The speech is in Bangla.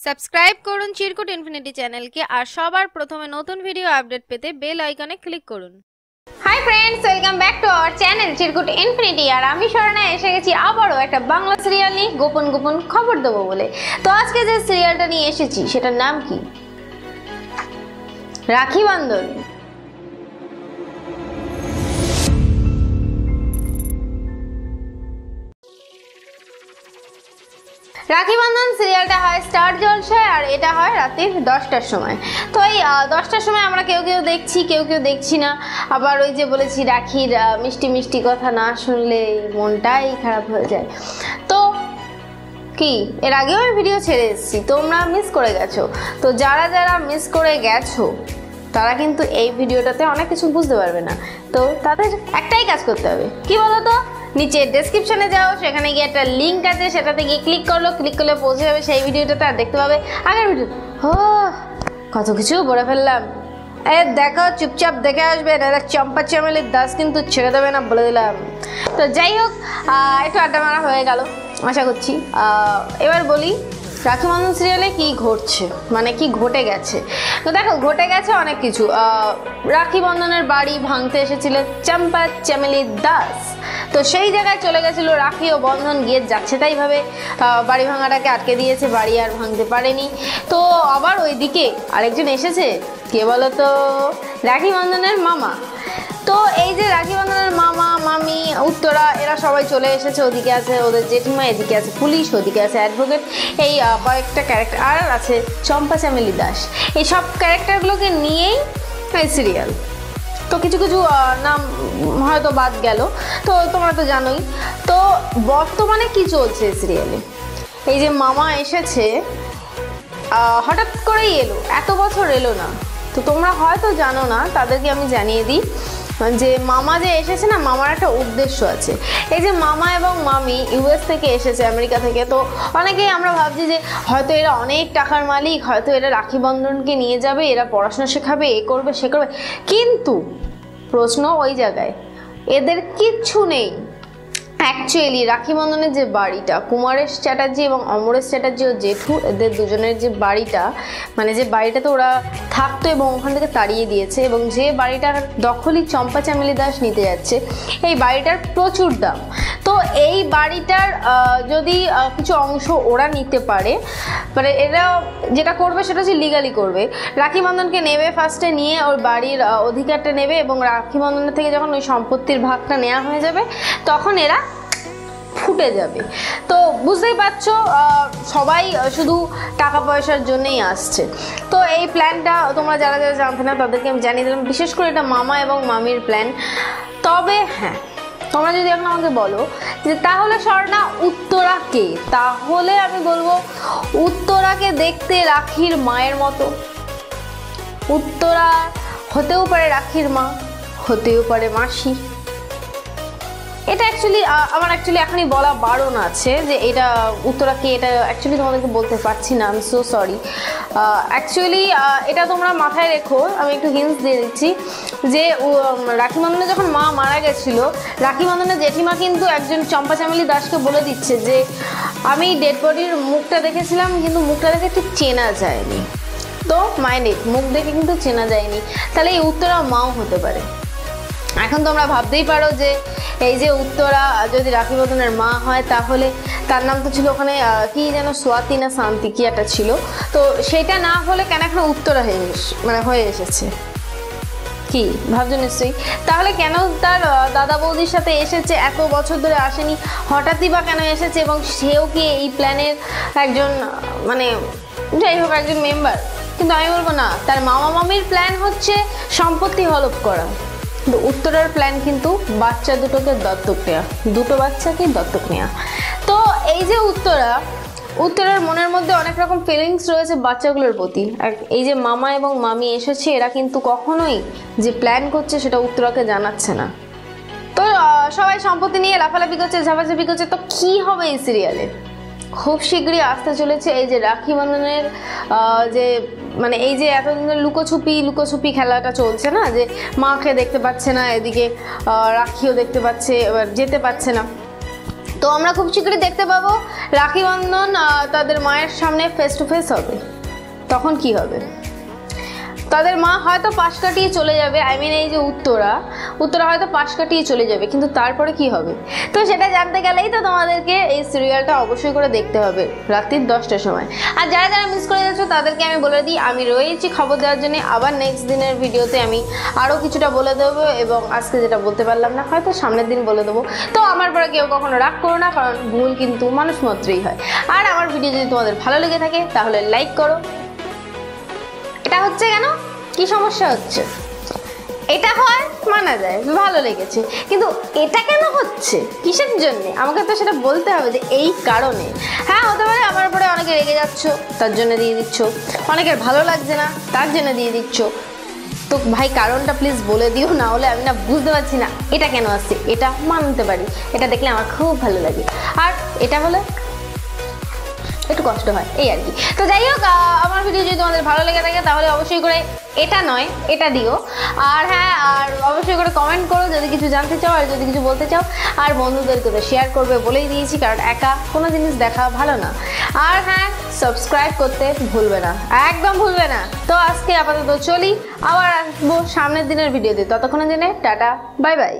সাবস্ক্রাইব করুন চিরকুট ইনফিনিটি চ্যানেলকে আর সবার প্রথমে নতুন ভিডিও আপডেট পেতে বেল আইকনে ক্লিক করুন। Hi friends, welcome back to our channel Chirkut infinity. আর আমি স্বর্ণা এসে গেছি আবারও একটা বাংলা সিরিয়াল নিয়ে গোপন গোপন খবর দেবো বলে। তো আজকে যে সিরিয়ালটা নিয়ে এসেছি সেটার নাম কি? রাখি বন্ধন। রাখি বন্ধন সিরিয়ালটা হয় স্টার জলসায় আর এটা হয় রাতের 10টার সময়। তো এই 10টার সময় আমরা কেউ কেউ দেখছি, কেউ কেউ দেখছি না। আবার ওই যে বলেছি রাখির মিষ্টি মিষ্টি কথা না শুনলে মনটাই খারাপ হয়ে যায়। তো কি এর আগেও আমি ভিডিও ছেড়ে এসেছি, তোমরা মিস করে গেছো। তো যারা যারা মিস করে গেছো তারা কিন্তু এই ভিডিওটাতে অনেক কিছু বুঝতে পারবে না। তো তাদের একটাই কাজ করতে হবে, কি বলো তো? নিচে ডেসক্রিপশনে যাও, সেখানে গিয়ে একটা লিঙ্ক আছে, সেটাতে গিয়ে ক্লিক করলে পৌঁছে যাবে সেই ভিডিওটাতে আর দেখতে পাবে আগের ভিডিও। কত কিছু বলে ফেললাম। দেখো, চুপচাপ দেখে আসবে, নাহলে চম্পা চামেলির দাস কিন্তু ছেড়ে দেবে না বলে দিলাম। তো যাই হোক, একটু আড্ডা মারা হয়ে গেল আশা করছি। এবার বলি রাখি বন্ধন সিরিয়ালে কি ঘটছে, মানে কি ঘটে গেছে। তো দেখো, ঘটে গেছে অনেক কিছু। রাখি বন্ধনের বাড়ি ভাঙতে এসেছিলেন চম্পা চামেলি দাস। তো সেই জায়গায় চলে গেছিল রাখি ও বন্ধন, গিয়ে যাচ্ছে তাইভাবে বাড়ি ভাঙাটাকে আটকে দিয়েছে, বাড়ি আর ভাঙতে পারেনি। তো আবার ওইদিকে আরেকজন এসেছে, কে বলো তো? রাখি বন্ধনের মামা। তো এই যে রাখি বন্ধনের মামা মামি উত্তরা, এরা সবাই চলে এসেছে। ওদিকে আছে ওদের জেঠিমা, এদিকে আছে পুলিশ, ওদিকে আছে অ্যাডভোকেট, এই কয়েকটা ক্যারেক্টার, আর আছে চম্পা চামেলি দাস। এই সব ক্যারেক্টারগুলোকে নিয়েই এই সিরিয়াল। তো কিছু কিছু নাম হয়তো বাদ গেল, তো তোমরা তো জানোই। তো বর্তমানে কি চলছে এই সিরিয়ালে? এই যে মামা এসেছে, হঠাৎ করেই এলো, এত বছর এলো না। তো তোমরা হয়তো জানো না, তাদেরকে আমি জানিয়ে দিই যে মামা যে এসেছে না, মামার একটা উদ্দেশ্য আছে। এই যে মামা এবং মামি ইউএস থেকে এসেছে, আমেরিকা থেকে। তো অনেকেই আমরা ভাবছি যে হয়তো এরা অনেক টাকার মালিক, হয়তো এরা রাখি বন্ধনকে নিয়ে যাবে, এরা পড়াশোনা শেখাবে, এ করবে সে করবে। কিন্তু প্রশ্ন ওই জায়গায়, এদের কিচ্ছু নেই। অ্যাকচুয়ালি রাখি বন্ধনের যে বাড়িটা, কুমারেশ চ্যাটার্জি এবং অমরেশ চ্যাটার্জি ও জেঠু, এদের দুজনের যে বাড়িটা, মানে যে বাড়িটাতে ওরা থাকতো এবং ওখান থেকে তাড়িয়ে দিয়েছে, এবং যে বাড়িটার দখলই চম্পা চামেলি দাস নিতে যাচ্ছে, এই বাড়িটার প্রচুর দাম। তো এই বাড়িটার যদি কিছু অংশ ওরা নিতে পারে, মানে এরা যেটা করবে সেটা হচ্ছে লিগালি করবে। রাখি বন্ধনকে নেবে, ফার্স্টে নিয়ে ওর বাড়ির অধিকারটা নেবে, এবং রাখি বন্ধনের থেকে যখন ওই সম্পত্তির ভাগটা নেওয়া হয়ে যাবে তখন এরা ফুটে যাবে। তো বুঝতেই পারছো, সবাই শুধু টাকা পয়সার জন্যই আসছে। তো এই প্ল্যানটা তোমরা যারা যারা জানতে না তাদেরকে আমি জানিয়ে দিলাম, বিশেষ করে এটা মামা এবং মামির প্ল্যান। তবে হ্যাঁ, তোমরা যদি এখন আমাকে বলো যে তাহলে স্বর্ণা উত্তরা কে, তাহলে আমি বলবো উত্তরাকে দেখতে রাখির মায়ের মতো। উত্তরা হতেও পারে রাখির মা, হতেও পারে মাসি। এটা আমার এখনই বলা বারণ আছে যে এটা উত্তরা কে, এটা অ্যাকচুয়ালি তোমাদেরকে বলতে পারছি না, আমি সো সরি। এটা তোমরা মাথায় রেখো, আমি একটু হিন্টস দিয়ে দিচ্ছি যে রাখি বন্ধনে যখন মা মারা গেছিল, রাখি বন্ধনের জেঠিমা কিন্তু একজন চম্পা চামেলি দাসকে বলে দিচ্ছে যে আমি ডেড বডির মুখটা দেখেছিলাম, কিন্তু মুখটা দেখে ঠিক চেনা যায়নি। তো মাইন্ড ইট, মুখ দেখে কিন্তু চেনা যায়নি, তাহলে এই উত্তরা মাও হতে পারে। এখন তোমরা ভাবতেই পারো যে এই যে উত্তরা যদি রাখি বন্ধনের মা হয়, তাহলে তার নাম তো ছিল ওখানে কি যেন সোয়াতি না শান্তি কি একটা ছিল। তো সেটা না হলে কেন এখন উত্তরা হয়ে এসেছে, কি ভাবছো নিশ্চয়ই? তাহলে কেন তার দাদা বৌদির সাথে এসেছে, এত বছর ধরে আসেনি, হঠাৎই বা কেন এসেছে? এবং সেও কি এই প্ল্যানের একজন, মানে যাই হোক একজন মেম্বার? কিন্তু আমি বলবো না, তার মামা মামির প্ল্যান হচ্ছে সম্পত্তি হলপ করা, কিন্তু উত্তরার প্ল্যান কিন্তু বাচ্চা দুটোকে দত্তক নেওয়া, দুটো বাচ্চাকে দত্তক নেওয়া। তো এই যে উত্তরার মনের মধ্যে অনেক রকম ফিলিংস রয়েছে বাচ্চাগুলোর প্রতি। আর এই যে মামা এবং মামি এসেছে, এরা কিন্তু কখনোই যে প্ল্যান করছে সেটা উত্তরাকে জানাচ্ছে না। তো সবাই সম্পত্তি নিয়ে লাফালাফি করছে, ঝাপাঝাপি করছে। তো কি হবে এই সিরিয়ালে? খুব শীঘ্রই আসতে চলেছে এই যে রাখি বন্ধনের যে, মানে এই যে এতদিন লুকোছুপি খেলাটা চলছে না, যে মাকে দেখতে পাচ্ছে না, এদিকে রাখিও দেখতে পাচ্ছে, এবার যেতে পাচ্ছে না। তো আমরা খুব শীঘ্রই দেখতে পাবো রাখি বন্ধন তাদের মায়ের সামনে ফেস টু ফেস হবে। তখন কি হবে? তাদের মা হয়তো পাশ কাটিয়ে চলে যাবে, এই যে উত্তরা হয়তো পাশ কাটিয়ে চলে যাবে, কিন্তু তারপরে কি হবে? তো সেটা জানতে গেলেই তো তোমাদেরকে এই সিরিয়ালটা অবশ্যই করে দেখতে হবে রাত্রির 10টার সময়। আর যারা যারা মিস করে যাচ্ছ তাদেরকে আমি বলে দিই, আমি রয়েছি খবর দেওয়ার জন্য। আবার নেক্সট দিনের ভিডিওতে আমি আরও কিছুটা বলে দেবো, এবং আজকে যেটা বলতে পারলাম না হয়তো সামনের দিন বলে দেবো। তো আমার পরে কেউ কখনো রাগ করো না, কারণ ভুল কিন্তু মানুষ মাত্রই হয়। আর আমার ভিডিও যদি তোমাদের ভালো লেগে থাকে তাহলে লাইক করো। এটা হচ্ছে কেন, কি সমস্যা হচ্ছে? এটা হয় মানা যায়, ভালো লেগেছে, কিন্তু এটা কেন হচ্ছে, কিসের জন্য? আমাকে তো সেটা বলতে হবে যে এই কারণে। হ্যাঁ, হতে পারে আমার উপরে অনেকে রেগে যাচ্ছ তার জন্য দিয়ে দিচ্ছ, অনেকের ভালো লাগছে না তার জন্য দিয়ে দিচ্ছ। তো ভাই কারণটা প্লিজ বলে দিও, না হলে আমি না বুঝতে পারছি না এটা কেন আসছে। এটা মানতে পারি, এটা দেখলে আমার খুব ভালো লাগে, আর এটা হলে একটু কষ্ট হয়, এই আর কি। তো যাই হোক, আমার ভিডিও যদি তোমাদের ভালো লেগে থাকে তাহলে অবশ্যই করে এটা নয় এটা দিও। আর হ্যাঁ, আর অবশ্যই করে কমেন্ট করো যদি কিছু জানতে চাও আর যদি কিছু বলতে চাও। আর বন্ধুদেরকে তো শেয়ার করবে বলেই দিয়েছি, কারণ একা কোনো জিনিস দেখা ভালো না। আর হ্যাঁ, সাবস্ক্রাইব করতে ভুলবে না, একদম ভুলবে না। তো আজকে আপাতত চলি, আবার আসবো সামনের দিনের ভিডিওতে। ততক্ষণের জন্য টাটা, বাই বাই।